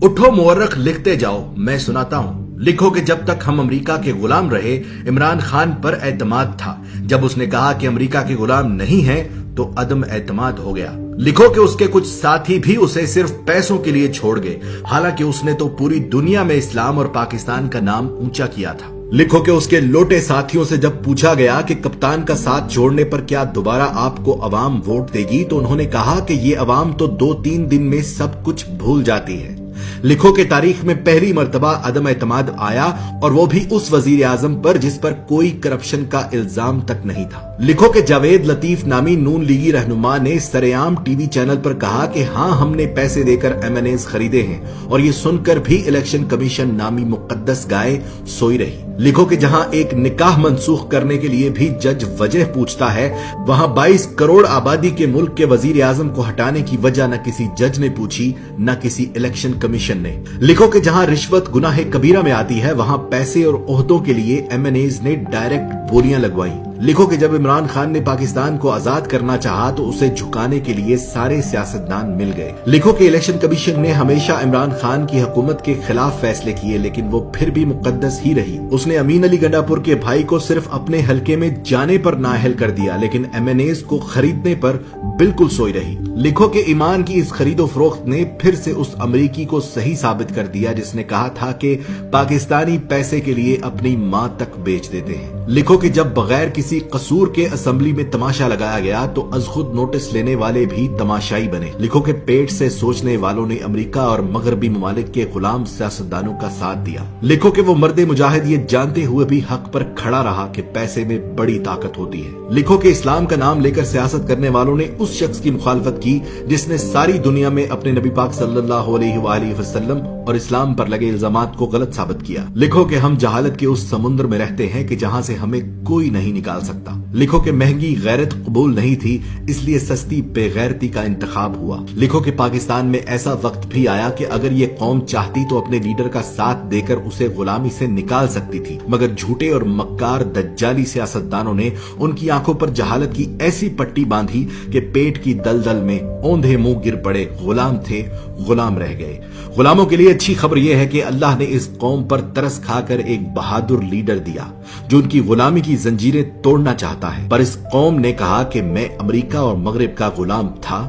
उठो मुअर्रख लिखते जाओ, मैं सुनाता हूँ। लिखो कि जब तक हम अमेरिका के गुलाम रहे, इमरान खान पर एतमाद था। जब उसने कहा कि अमेरिका के गुलाम नहीं हैं, तो अदम एतमाद हो गया। लिखो कि उसके कुछ साथी भी उसे सिर्फ पैसों के लिए छोड़ गए, हालांकि उसने तो पूरी दुनिया में इस्लाम और पाकिस्तान का नाम ऊंचा किया था। लिखो कि उसके लोटे साथियों से जब पूछा गया कि कप्तान का साथ छोड़ने पर क्या दोबारा आपको अवाम वोट देगी, तो उन्होंने कहा कि ये अवाम तो 2-3 दिन में सब कुछ भूल जाती है। लिखो कि तारीख में पहली मर्तबा अदम एतमाद आया, और वो भी उस वजीर आजम पर जिस पर कोई करप्शन का इल्जाम तक नहीं था। लिखो कि जावेद लतीफ नामी नून लीगी रहनुमा ने सरेआम टीवी चैनल पर कहा कि हाँ, हमने पैसे देकर एमएनएस खरीदे हैं, और ये सुनकर भी इलेक्शन कमीशन नामी मुकद्दस गाय सोई रही। लिखो कि जहां एक निकाह मनसूख करने के लिए भी जज वजह पूछता है, वहां 22 करोड़ आबादी के मुल्क के वजीर आजम को हटाने की वजह न किसी जज ने पूछी, न किसी इलेक्शन कमीशन ने। लिखो कि जहां रिश्वत गुनाह कबीरा में आती है, वहां पैसे और ओहदों के लिए एमएनएज ने डायरेक्ट बोलियां लगवाई। लिखो कि जब इमरान खान ने पाकिस्तान को आजाद करना चाहा, तो उसे झुकाने के लिए सारे सियासतदान मिल गए। लिखो कि इलेक्शन कमीशन ने हमेशा इमरान खान की हुकूमत के खिलाफ फैसले किए, लेकिन वो फिर भी मुकद्दस ही रही। उसने अमीन अली गंडापुर के भाई को सिर्फ अपने हलके में जाने पर नाअहल कर दिया, लेकिन एमएनएस को खरीदने पर बिल्कुल सोई रही। लिखो कि ईमान की इस खरीदो फरोख्त ने फिर से उस अमरीकी को सही साबित कर दिया जिसने कहा था कि पाकिस्तानी पैसे के लिए अपनी मां तक बेच देते हैं। लिखो कि जब बगैर किसी कसूर के असेंबली में तमाशा लगाया गया, तो अज खुद नोटिस लेने वाले भी तमाशाई बने। लिखो कि पेट से सोचने वालों ने अमेरिका और मगरबी ममालिक के गुलाम सियासतदानों का साथ दिया। लिखो कि वो मर्दे मुजाहिद ये जानते हुए भी हक पर खड़ा रहा कि पैसे में बड़ी ताकत होती है। लिखो कि इस्लाम का नाम लेकर सियासत करने वालों ने उस शख्स की मुखालफत की जिसने सारी दुनिया में अपने नबी पाक सल्लल्लाहु अलैहि वसल्लम और इस्लाम पर लगे इल्जामात को गलत साबित किया। लिखो कि हम जहालत के उस समुद्र में रहते हैं कि जहां से हमें कोई नहीं निकाल सकता। लिखो कि महंगी गैरत कबूल नहीं थी, इसलिए सस्ती बेगैरती का इंतखाब हुआ। लिखो कि पाकिस्तान में ऐसा वक्त भी आया कि अगर ये कौम चाहती तो अपने लीडर का साथ देकर उसे गुलामी से निकाल सकती थी, मगर झूठे और मक्कार दज्जाली सियासतदानों ने उनकी आंखों पर जहालत की ऐसी पट्टी बांधी कि पेट की दलदल में औंधे मुंह गिर पड़े। गुलाम थे, गुलाम रह गए। गुलामों के लिए अच्छी खबर यह है कि अल्लाह ने इस कौम पर तरस खाकर एक बहादुर लीडर दिया जो उनकी गुलामी की जंजीरें तोड़ना चाहता है। पर इस कौम ने कहा कि मैं अमेरिका और मगरिब का गुलाम था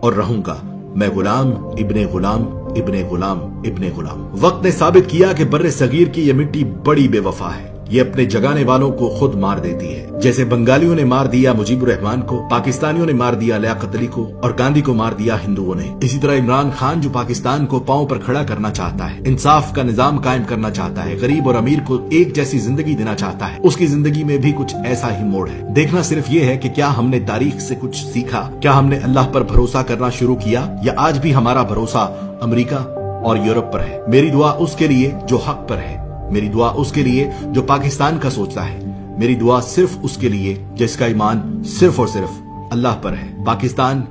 और रहूंगा। मैं गुलाम इब्ने गुलाम इब्ने गुलाम इब्ने गुलाम। वक्त ने साबित किया कि बर्रे सगीर की यह मिट्टी बड़ी बेवफा है। ये अपने जगाने वालों को खुद मार देती है। जैसे बंगालियों ने मार दिया मुजीबुर रहमान को, पाकिस्तानियों ने मार दिया लियाकत अली को, और गांधी को मार दिया हिंदुओं ने। इसी तरह इमरान खान जो पाकिस्तान को पांव पर खड़ा करना चाहता है, इंसाफ का निजाम कायम करना चाहता है, गरीब और अमीर को एक जैसी जिंदगी देना चाहता है, उसकी जिंदगी में भी कुछ ऐसा ही मोड़ है। देखना सिर्फ ये है कि क्या हमने तारीख से कुछ सीखा, क्या हमने अल्लाह पर भरोसा करना शुरू किया, या आज भी हमारा भरोसा अमेरिका और यूरोप पर है। मेरी दुआ उसके लिए जो हक पर है, मेरी दुआ उसके लिए जो पाकिस्तान का सोचता है, मेरी दुआ सिर्फ उसके लिए जिसका ईमान सिर्फ और सिर्फ अल्लाह पर है। पाकिस्तान